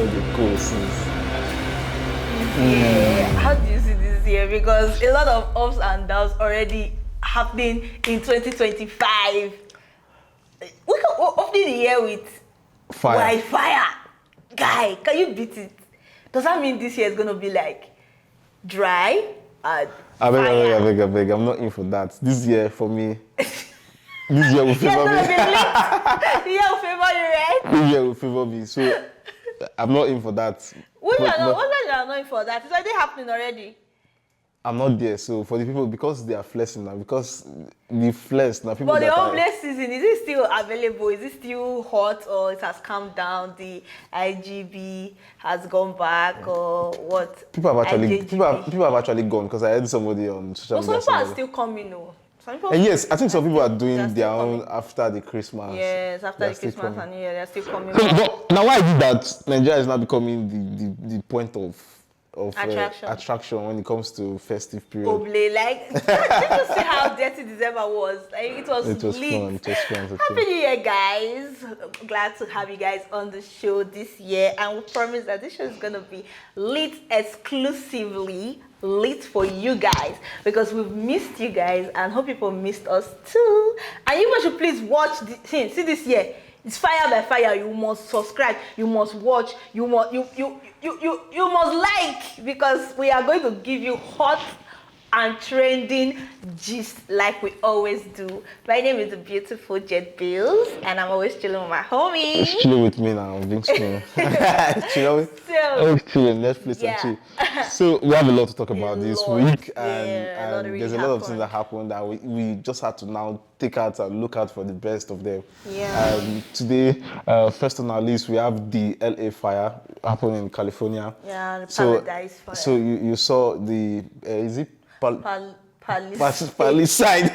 where the coast is. Yeah. How do you see this year? Because a lot of ups and downs already happening in 2025. We can open the year with wildfire. Guy, can you beat it? Does that mean this year is gonna be like dry and I fire? beg. I'm not in for that. This year for me, this year will favor me. The year will favor you, right? This year will favor me. So I'm not in for that. What are not in for that? It's already happening already. I'm not there. So for the people, because they are flexing now, because the flex now, people But that the are... homeless season, is it still available? Is it still hot, or it has calmed down? The IGB has gone back, or what? People have actually IJGB. gone, because I heard somebody on social But some media. people are still coming, though. Some people And yes, I think some people are they're doing their own coming. after the Christmas. Yes, after They're the still Christmas coming. and New Year, they're still coming. But now why is it that Nigeria is now becoming the point of attraction when it comes to festive period? Oble, like, did you see how dirty December was? Like, it was It was lit. fun. It was fun. Happy New Year, guys. I'm glad to have you guys on the show this year, and we promise that this show is gonna be lit, exclusively lit for you guys, because we've missed you guys and hope people missed us too. And you guys should please watch see this year. It's fire by fire. You must subscribe, you must watch, you must like, because we are going to give you hot and trending gist like we always do. My name is the beautiful Jet Bills, and I'm always chilling with my homie. She's chilling with me now, being small. Always chilling, Netflix and chill. So we have a lot to talk about this week, and there's a lot of things that happened that we just had to now take out and look out for the best of them. Yeah. Today, first on our list, we have the LA fire happening in California. Yeah, the Paradise Fire. So you saw the is it Palisade. Palisade.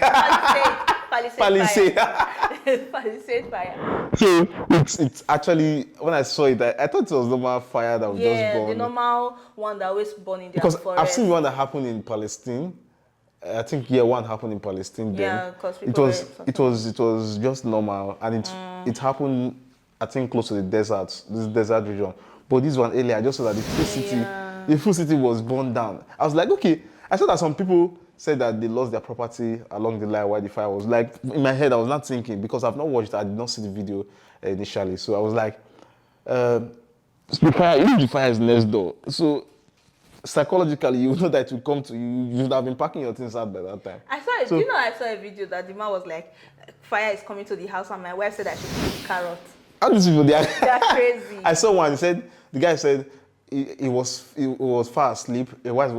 Palisade fire. So it's actually, when I saw it, I thought it was normal fire that was just born. Yeah, the normal one that always born in their because forest. I've seen one that happened in Palestine. I think one happened in Palestine. Yeah, because it was just normal, and it happened, I think, close to the desert, this desert region. But this one earlier, I just saw that the full city was burned down. I was like, okay. I saw that some people said that they lost their property along the line while the fire was. Like, in my head, I was not thinking, because I've not watched it, I did not see the video initially. So I was like, the fire is next door. So psychologically, you know that it will come to you. You should have been packing your things out by that time. I saw a video that the man was like, fire is coming to the house, and my wife said I should eat carrots. How do these people? They are crazy. I saw one. The guy said he was fast asleep. His wife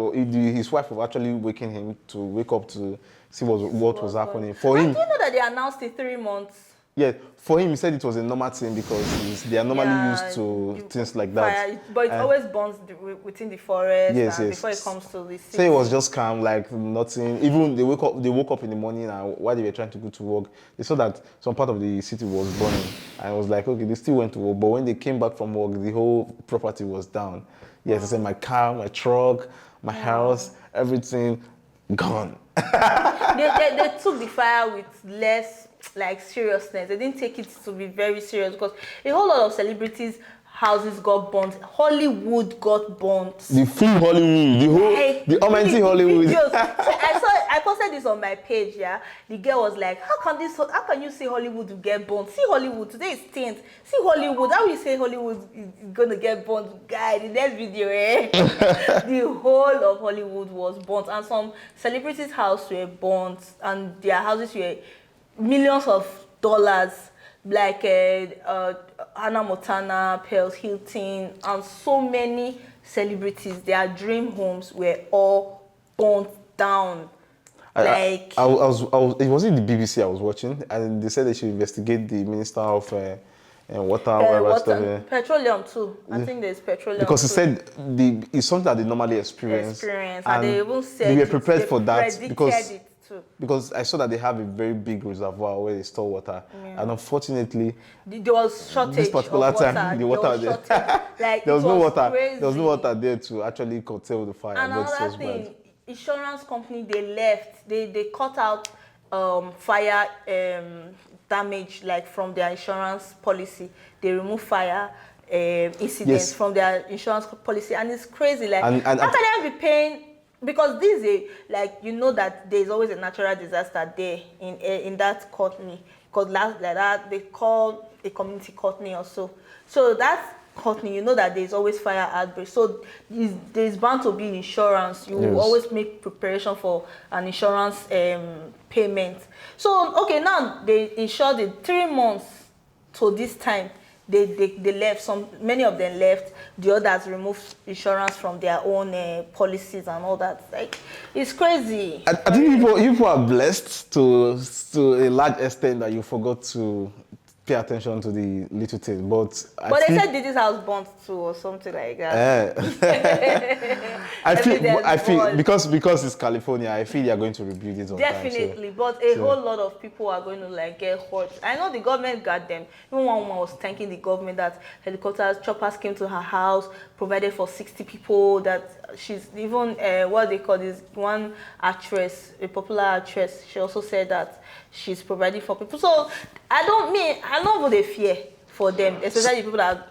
was actually waking him to wake up to see what was happening. For him, do you know that they announced it 3 months? Yeah, for him, he said it was a normal thing, because they are normally used to things like that. Fire, but it always burns within the forest. Yes. Before it comes to the city. So it was just calm, like nothing. Even they woke up in the morning, and while they were trying to go to work, they saw that some part of the city was burning. And it was like, okay, they still went to work. But when they came back from work, the whole property was down. Yes, I said my car, my truck, my house, everything gone. they took the fire with less seriousness. They didn't take it to be very serious, because a whole lot of celebrities' houses got burnt. Hollywood got burnt. The full Hollywood, the almighty Hollywood. So I posted this on my page. Yeah, the girl was like, "How can you say Hollywood will get burnt? See Hollywood today is 10th. See Hollywood. How will you say Hollywood is gonna get burnt, guy? The next video, the whole of Hollywood was burnt, and some celebrities' houses were burnt, and their houses were millions of dollars, like Hannah Montana, Paris Hilton, and so many celebrities. Their dream homes were all burnt down. It was in the BBC I was watching, and they said they should investigate the Minister of water, petroleum too. I think there's petroleum because too. He said it's something that they normally experience, and they even said they were prepared for that, because I saw that they have a very big reservoir where they store water, and unfortunately there was shortage. This particular time, the water there was no water. Crazy. There was no water there to actually curtail the fire. And another thing, insurance company, they left. They cut out fire damage from their insurance policy. They remove fire incidents Yes. from their insurance policy, and it's crazy. Like, And how can they be paying? Because this is like, you know that there's always a natural disaster there in that company. Because like that they call a community company or so. So that company, you know that there's always fire outbreak. So there's bound to be insurance. You will always make preparation for an insurance payment. So okay, now they insured it 3 months to this time. They left. Many of them left. The others removed insurance from their own policies and all that. Like, it's crazy. I think people are blessed to a large extent that you forgot to pay attention to the little things. But They said this house burnt too or something like that. I feel because it's California, I feel they are going to rebuild it on Definitely, time. but a whole lot of people are going to like get hurt. I know the government got them. Even one woman was thanking the government that helicopters, choppers came to her house, provided for 60 people. That she's even what they call this one actress, a popular actress. She also said that she's providing for people. So I don't know they fear for them, especially people that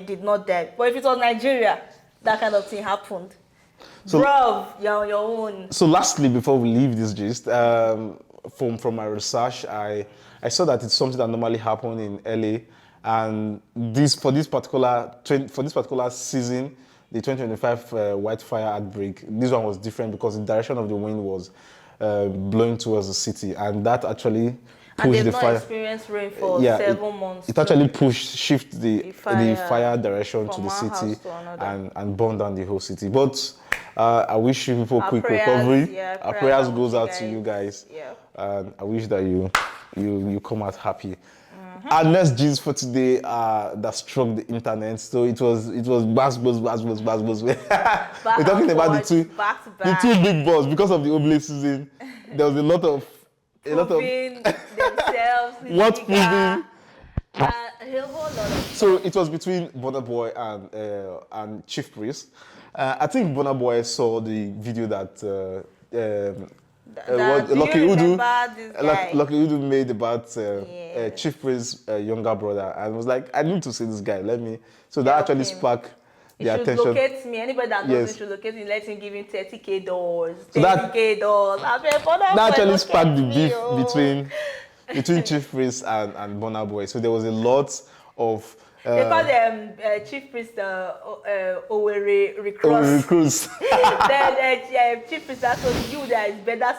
did not die. But if it was Nigeria, that kind of thing happened. So, bruv, you're on your own. So lastly, before we leave this gist, from my research, I saw that it's something that normally happens in LA, and for this particular season, the 2025 wildfire outbreak, this one was different because the direction of the wind was blowing towards the city, and that actually pushed the fire. And they've not experienced rain for 7 months. It actually shift the fire direction to the city and burn down the whole city. But I wish you people quick recovery. Our prayers goes out to you guys. Yeah. And I wish that you come out happy. Our next gist for today that struck the internet. So it was buzz. We're talking about the two big balls because of the Oblate season. There was a lot of themselves. What proving? A whole lot of. So it was between Burna Boy and Chief Priest. I think Burna Boy saw the video that Lucky Udu made about Chief Priest's younger brother, and was like, I need to see this guy. So that actually sparked the attention. Should locate me. Anybody that knows me should locate me. Let him give him $30,000. That actually sparked the beef between Chief Priest and Burna Boy. So there was a lot of. They call them Chief Priest Owerri recruits. Then Chief Priest also you that is better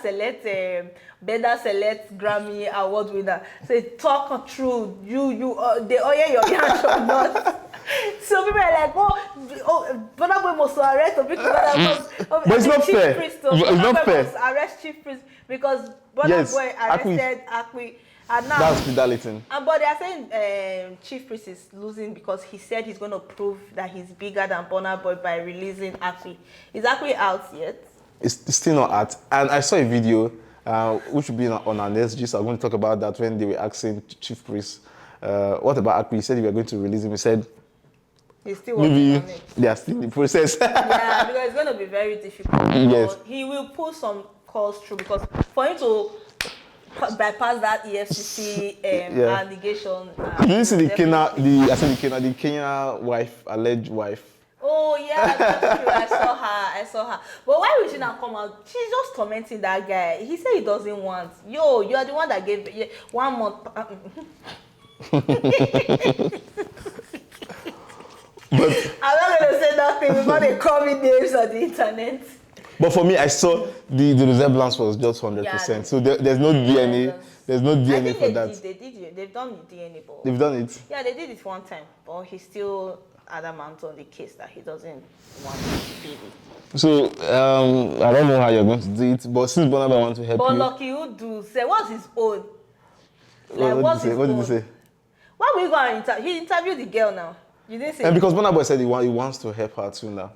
select Grammy award winner. So talk through they owe your hands or not. So people are like, Burna Boy must arrest or but it's not fair. It's not fair. Must arrest Chief Priest because Burna Boy arrested Akwi. And now, that's fidelity. But they are saying Chief Priest is losing because he said he's going to prove that he's bigger than Burna Boy by releasing Akwi. Is Akwi out yet? It's still not out. And I saw a video, which will be on our next gist. I'm going to talk about that when they were asking Chief Priest, what about Akwi? He said they were going to release him. He said, he's still working on it. They are still in the process. Yeah, because it's going to be very difficult. Yes. He will pull some calls through because for him to bypass that EFCC allegation. Did you see the Kenya wife, alleged wife? Oh yeah, that's true. I saw her. But why would she not come out? She's just tormenting that guy. He said he doesn't want. You are the one that gave 1 month. But I'm not gonna say nothing before they call me names on the internet. But for me, I saw the resemblance was just 100%. Yeah, so there's no DNA. There's no DNA for that. They've done the DNA. But they've done it? Yeah, they did it one time. But he's still adamant on the case that he doesn't want baby. So, I don't know how you're going to do it. But since Burna Boy wants to help you. But Lucky Udu say, what's his own? Like, what did he say? Why will you go and interview? He interviewed the girl now. You didn't say. And because Burna Boy said he wants to help her too now.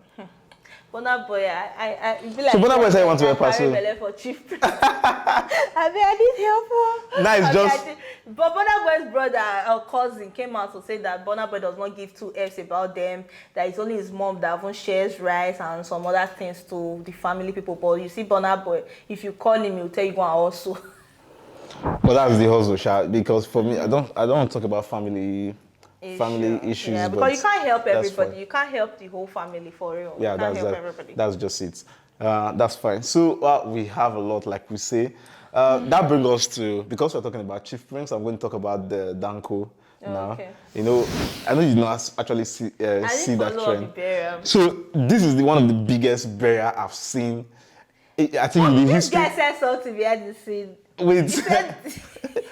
Burna Boy, I feel like. So Burna Boy said he wants to help her too. For Chief Priest. I need help her. Nice, just. But Burna Boy's brother or cousin came out to say that Burna Boy does not give 2 F's about them. That it's only his mom that even shares rice and some other things to the family people. But you see, Burna Boy, if you call him, he'll tell you go and also. But that's the hustle, Sha. Because for me, I don't want to talk about family family issues. Yeah, but because you can't help that's everybody. fine. You can't help the whole family for real. Yeah, You can't help everybody. that's just it. That's fine. So we have a lot, like we say. That brings us to, because we're talking about chief prince, I'm going to talk about the Danko now. Okay. You know, I know you don't actually see I see didn't that follow up the trend. burial. So this is one of the biggest burial I've seen. I think in the This history. guy said something behind the scene. Wait, He said,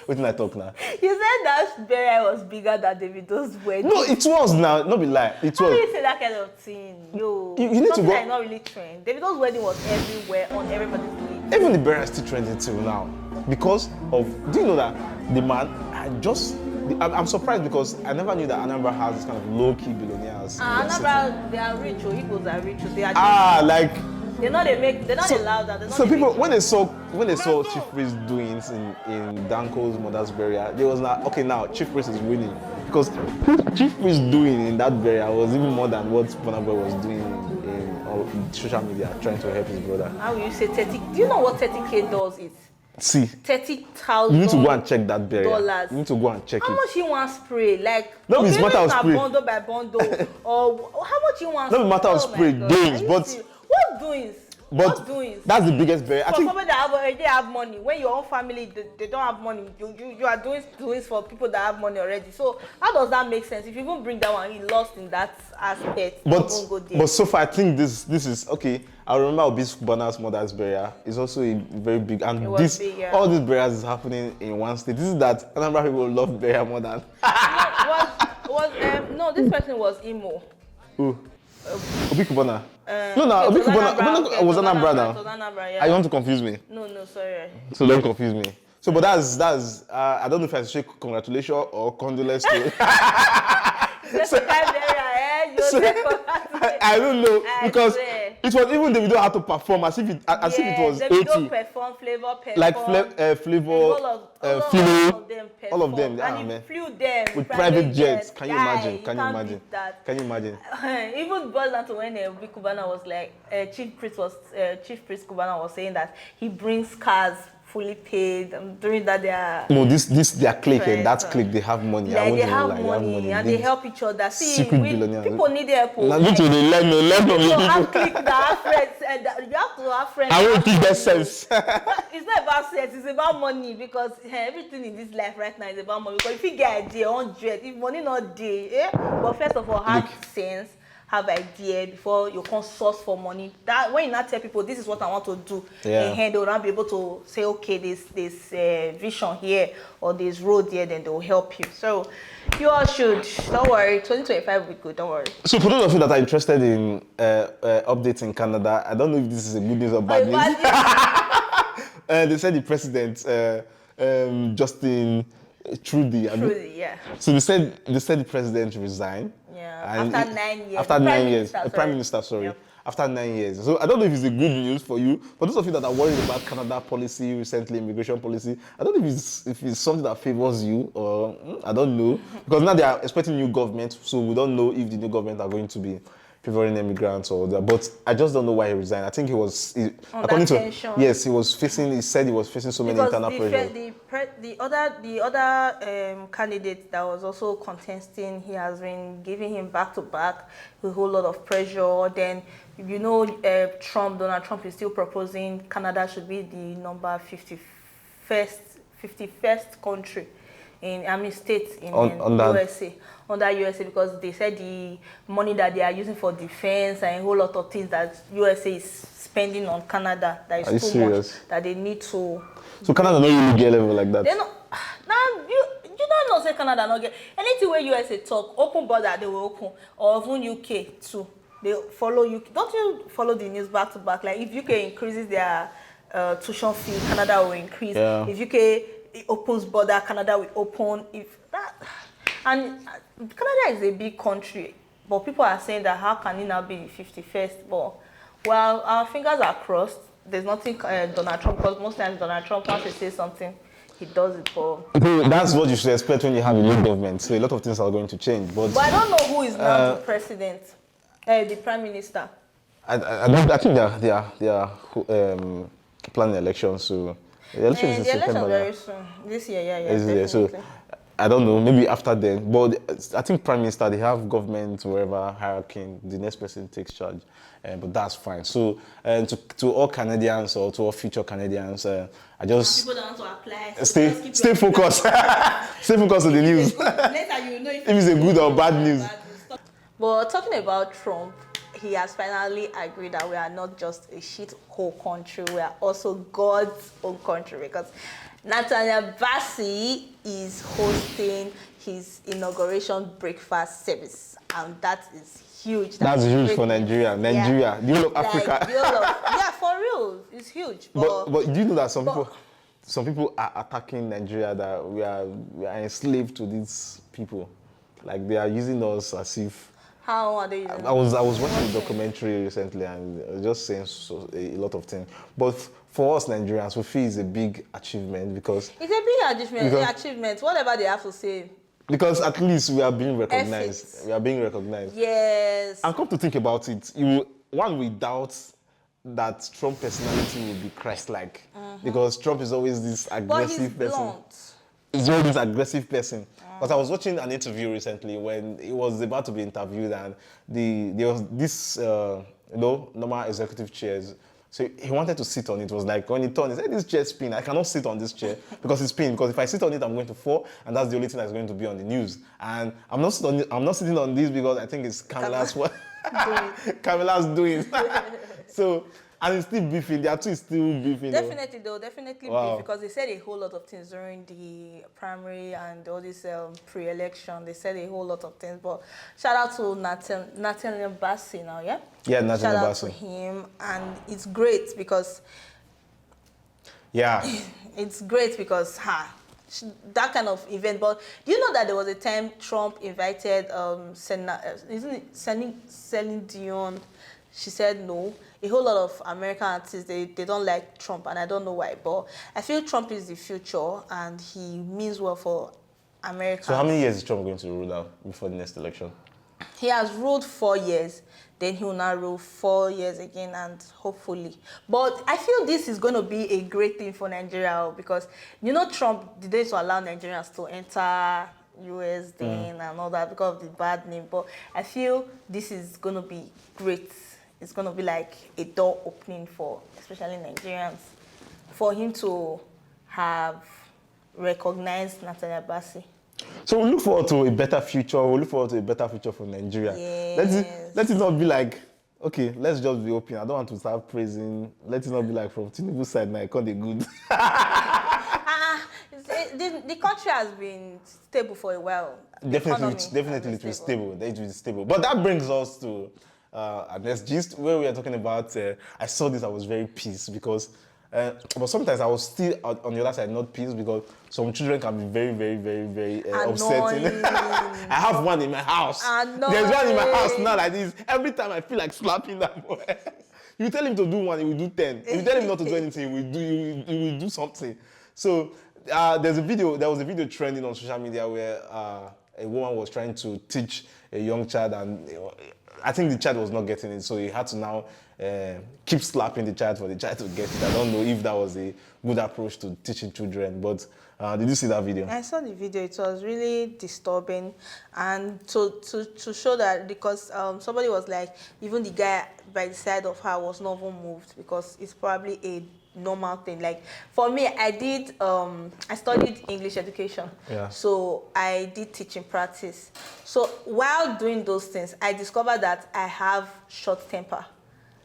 what did I talk now? you said that burial was bigger than Davido's wedding. No, it was now. Not be lie. It How do was. you say that kind of thing? Yo, You need to something go- that is not really trend. Davido's wedding was everywhere on everybody's lips. Even the burial is still trending till now because of. Do you know that the man? I'm surprised because I never knew that Anambra has this kind of low-key billionaires. in their city. Anambra, they are rich. Igbos are rich. They are just, Like. they're not So, allowed that. so people when they saw Chief Priest doings in Danko's mother's burial, they was like, okay, now Chief Priest is winning because Chief Priest doing in that burial was even more than what Burna was doing in social media trying to help his brother. How will you say 30? Do you know what 30K does is? See, 30,000. you need to go and check that burial. Dollars. You need to go and check How it. much he want spray? Like, No, it's okay, matter of maybe spray. na bundle by bundle, or how much you want? No, matter of Oh my spray, God. doings, Are you but- serious? What doings? But What doings? that's the biggest burial. I For think somebody that already have money, when your own family they don't have money, you are doing doings for people that have money already. So how does that make sense? If you even bring that one, he lost in that aspect. Don't go there. but so far I think this is okay. I remember Obi's Burna's mother's burial is also a very big, and It was this big, yeah. all these burials is happening in one state. This is that Anambra people love burial more than No, this person was emo. who? Obi Kubana. No, Okay, Obi it was Kubana. Anambra, okay, Was it was Anambra It was now. Anambra, yeah. I want to confuse me. No, sorry. So don't confuse me. So, but that's I don't know if I should say congratulations or condolence to. Just a kind of area, you So, say I don't know I because swear. it was even Davido had to perform as if it was Davido 80. perform, Flavor perform. Like Flavor, Philo, all of them, and he man. flew them With private jets. Can you Guy, imagine? Can you can't imagine? beat that. Can you imagine? Even boiled down to when Obi Kubana was like, Chief Priest Kubana was saying that he brings cars fully paid. During that, they are No, this their clique, and that Right, clique, they have money. I like won't they even have lie, money and they help each other. See, secret billionaires. people need help. Now, me too, they let me You have people. click that have friends. You have to have friends. I that won't have teach that money. sense. It's not about sex, it's about money because everything in this life right now is about money. Because if you get idea, 100, if money not there, but first of all, have sense, have idea before you can source for money. That when you not tell people this is what I want to do, Yeah. they will not be able to say, okay, this vision here or this road here, then they will help you. So you all should, don't worry, 2025 will be good, don't worry. So for those of you that are interested in updates in Canada, I don't know if this is a good news or bad news. They said the president, Justin Trudeau. Truly, yeah. So they said the president resigned. Yeah, And after 9 years. After The 9 years. Prime Minister, Prime Minister, sorry. Yep. After 9 years. So I don't know if it's a good news for you. For those of you that are worried about Canada policy recently, immigration policy, I don't know if it's something that favors you or I don't know. Because now they are expecting new government, so we don't know if the new government are going to be favoring immigrants or that. But I just don't know why he resigned. I think he was according to tension. yes, he said he was facing so many Because internal pressures. the other candidate that was also contesting, he has been giving him back to back a whole lot of pressure. Then Donald Trump is still proposing Canada should be the number 51st country state in USA. Under USA, because they said the money that they are using for defense and a whole lot of things that USA is spending on Canada that is too serious? much that they need to. So Canada not really get level like that. They not now you don't know say Canada not get anything where USA talk open border they will open or even UK too. They follow UK. Don't you follow the news back to back? Like if UK increases their tuition fee, Canada will increase. Yeah. If UK opens border, Canada will open. And Canada is a big country, but people are saying that how can it now be the 51st? But well, our fingers are crossed. There's nothing Donald Trump, because most times Donald Trump wants to say something, he does it. But That's what you should expect when you have a new government. So a lot of things are going to change. But I don't know who is now the president, the prime minister. I think they are planning elections. So the election is in The election September. very soon this year. Yeah. Is it? So Definitely. I don't know, maybe after then. But I think Prime Minister, they have government wherever hierarchy, the next person takes charge. But that's fine. So to all Canadians or to all future Canadians, I just People don't want to apply. So stay just keep stay your focused. Stay focused on the news. Later you know If it's a good or bad news. But talking about Trump, he has finally agreed that we are not just a shit hole country, we are also God's own country, because Nathaniel Bassey is hosting his inauguration breakfast service, and that is huge. That's huge great for news. Nigeria. Nigeria, the whole of Africa. Like, the whole of, yeah, for real, it's huge. But do you know that some people are attacking Nigeria, that we are enslaved to these people, like they are using us as if. How are they using I was watching a documentary recently, and it was just saying a lot of things. But for us Nigerians, we feel it's a big achievement because it's a big achievement. Whatever they have to say. Because at least we are being recognized. Ethics. We are being recognized. Yes. And come to think about it, one will doubt that Trump personality will be Christ-like, because Trump is always this aggressive person. Blunt. He's always this aggressive person. But I was watching an interview recently when he was about to be interviewed, and there was this, normal executive chairs. So he wanted to sit on it. It was like when he turned, he said, "This chair spin. I cannot sit on this chair because it's spin. Because if I sit on it, I'm going to fall, and that's the only thing that's going to be on the news. And I'm not sitting on this because I think it's Kamala's what Kamala's doing." So. And it's still beefing. They are still beefing. Definitely, they'll definitely Wow. beef, because they said a whole lot of things during the primary and all this pre-election. They said a whole lot of things. But shout out to Nathaniel Bassey now, yeah? Yeah, Nathaniel Shout out Bassey. to him. And it's great because... Yeah. It's great because, that kind of event. But do you know that there was a time Trump invited Celine Dion? She said no. A whole lot of American artists, they don't like Trump, and I don't know why. But I feel Trump is the future, and he means well for America. So how many years is Trump going to rule now before the next election? He has ruled 4 years. Then he will now rule 4 years again, and hopefully. But I feel this is going to be a great thing for Nigeria, because, Trump didn't allow Nigerians to enter US thing and all that because of the bad name. But I feel this is going to be great. It's going to be like a door opening for especially Nigerians, for him to have recognized Nathaniel Bassey. So we look forward to a better future. We look forward to a better future for Nigeria. Yes. Let it not be like, okay, let's just be open. I don't want to start praising. Let it not be like from Tinubu's side now, I call it good. The country has been stable for a while. Definitely it will stable. It will be stable. But that brings us to our next gist, where we are talking about. I saw this, I was very pissed because. But sometimes I was still on the other side, not pissed, because some children can be very, very, very, very upsetting. I have one in my house. There's one in my house now like this. Every time I feel like slapping that boy. You tell him to do one, he will do 10. If you tell him not to do anything, he will do something. So there was a video trending on social media where a woman was trying to teach a young child, and I think the child was not getting it, so he had to now keep slapping the child for the child to get it. I don't know if that was a good approach to teaching children, but did you see that video? I saw the video. It was really disturbing, and to show that, because somebody was like, even the guy by the side of her was not even moved, because it's probably a normal thing. Like for me, I studied English education, so I did teaching practice. So while doing those things, I discovered that I have short temper.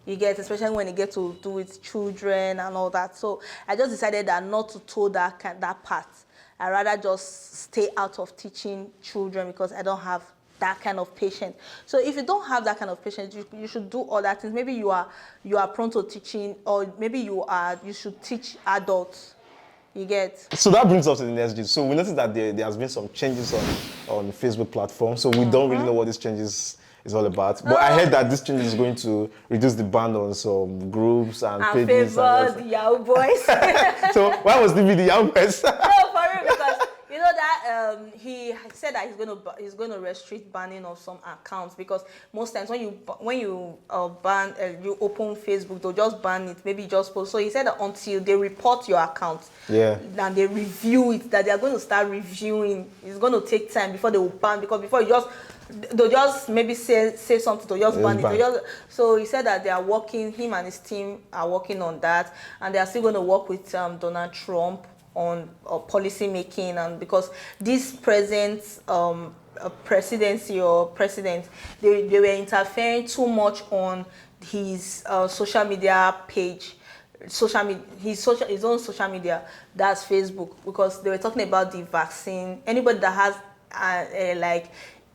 You get, especially when you get to do with children and all that. So I just decided that not to toe that part. I rather just stay out of teaching children, because I don't have that kind of patience. So if you don't have that kind of patience, you should do other things. Maybe you are prone to teaching, or maybe you should teach adults. You get. So that brings us to the next gist. So we noticed that there has been some changes on Facebook platform. So we don't really know what these changes is all about. But I heard that this change is going to reduce the ban on some groups and pages. Favor the Yahoo boys. So why was the video Yahoo boys? No, for real, because you know that he said that he's going to restrict banning of some accounts, because most times when you ban you open Facebook, they'll just ban it, maybe just post. So he said that until they report your account, and they review it, that they are going to start reviewing. It's going to take time before they will ban, because before they'll just maybe say something, they'll just ban it. So he said that they are working, him and his team are working on that, and they are still going to work with Donald Trump on policy making, and because this present presidency or president, they were interfering too much on his social media page, his own social media, that's Facebook, because they were talking about the vaccine. Anybody that has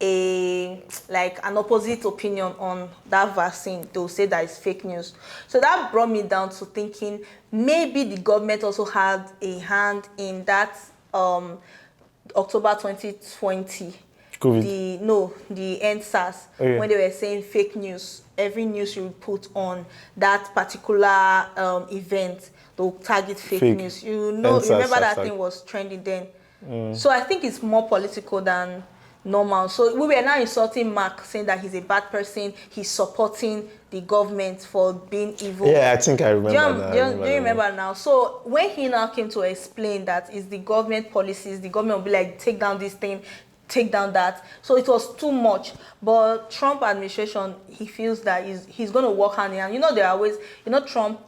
an opposite opinion on that vaccine, they'll say that it's fake news. So that brought me down to thinking maybe the government also had a hand in that October 2020, the NSAS, when they were saying fake news. Every news you put on that particular event, they'll target fake news. Remember that thing was trending then. So I think it's more political than normal. So we were now insulting Mark, saying that he's a bad person, he's supporting the government for being evil. Yeah, I think I remember Do you remember now? So when he now came to explain that it's the government policies, the government will be like, take down this thing, take down that. So it was too much. But Trump administration, he feels that he's going to work hand in hand. They're always, Trump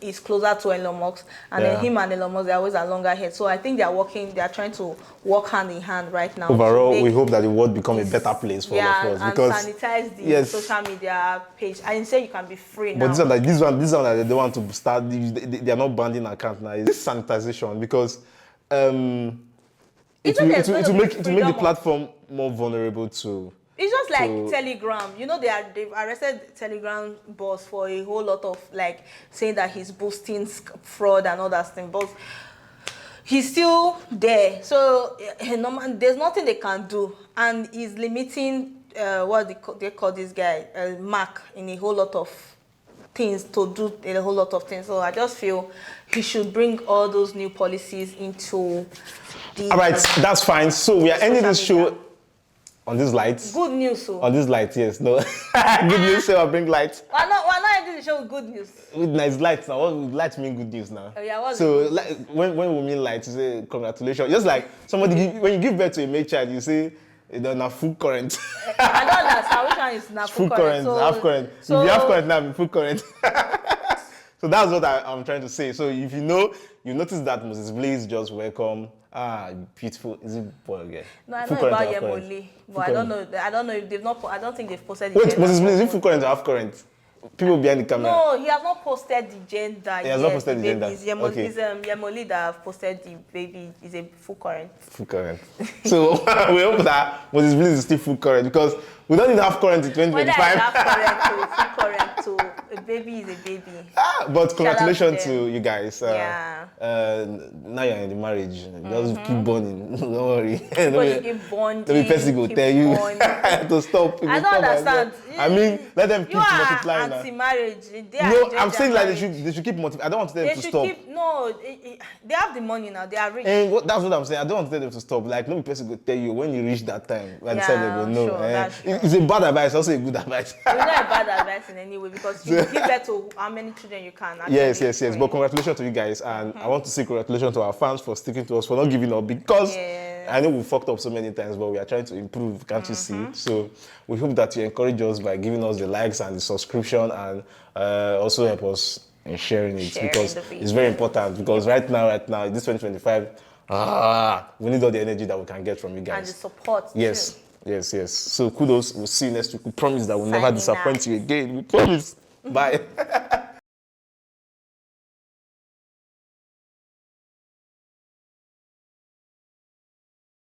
is closer to Elon Musk, and then him and Elon Musk, they're always a longer head. So I think they are trying to work hand in hand right now. Overall, we hope that the world become a better place for all of us. And because sanitize the social media page. I didn't say you can be free now. But this one that they don't want to start, they are not banning account now. It's sanitization, because it will make the platform more vulnerable to. It's just like Telegram. They've arrested Telegram boss for a whole lot of saying that he's boosting fraud and all that thing. But he's still there. So there's nothing they can do. And he's limiting what they call this guy, Mark, in a whole lot of things, to do a whole lot of things. So I just feel he should bring all those new policies into the... All right, that's fine. So we are ending this show on this light. Good news, so. On this light, yes. No. Good news, so I bring light. We're not ending the show with good news. With nice lights now. What would light mean good news now? Oh, yeah, so when we mean light, you say congratulations. Just like when you give birth to a male child, you say na full current. I don't understand which one is na full current. Half current. So, if you have current now, full current. So that's what I'm trying to say. So if you notice that Moses Blaze just welcome. Beautiful. Is it boy again? No, I know about Yemoli, but I don't know if they've not. I don't think they've posted. Wait, Moses Blaze, is it full current or half current? People behind the camera. No, he has not posted the gender. He has not posted the gender. It's Yemoli that have posted the baby is a full current. Full current. So we hope that Moses Blaze is still full current, because we don't need half current in 2025. Whether it's half current to full current to a baby is a baby. But congratulations to you guys. Yeah. Now you're in the marriage. Just keep burning. Don't worry. Keep bonding. The person will tell you to stop. I don't understand. I mean, let them keep multiplying. You are anti-marriage. No, I'm saying they should keep multiplying. I don't want them to stop. They have the money now. They are rich. And that's what I'm saying. I don't want them to stop. Like, no person will tell you when you reach that time. They will know. Sure, it's a bad advice, also a good advice. It's not a bad advice in any way, because you give birth to how many children you can. Yes. But congratulations to you guys, and I want to say congratulations to our fans for sticking to us, for not giving up, because I know we fucked up so many times, but we are trying to improve. Can't you see? So we hope that you encourage us by giving us the likes and the subscription, and also help us in sharing it, because it's very important. Because right now, this 2025, we need all the energy that we can get from you guys. And the support. Yes. So kudos. We'll see you next week. We promise that we'll never disappoint you again. We promise. Bye.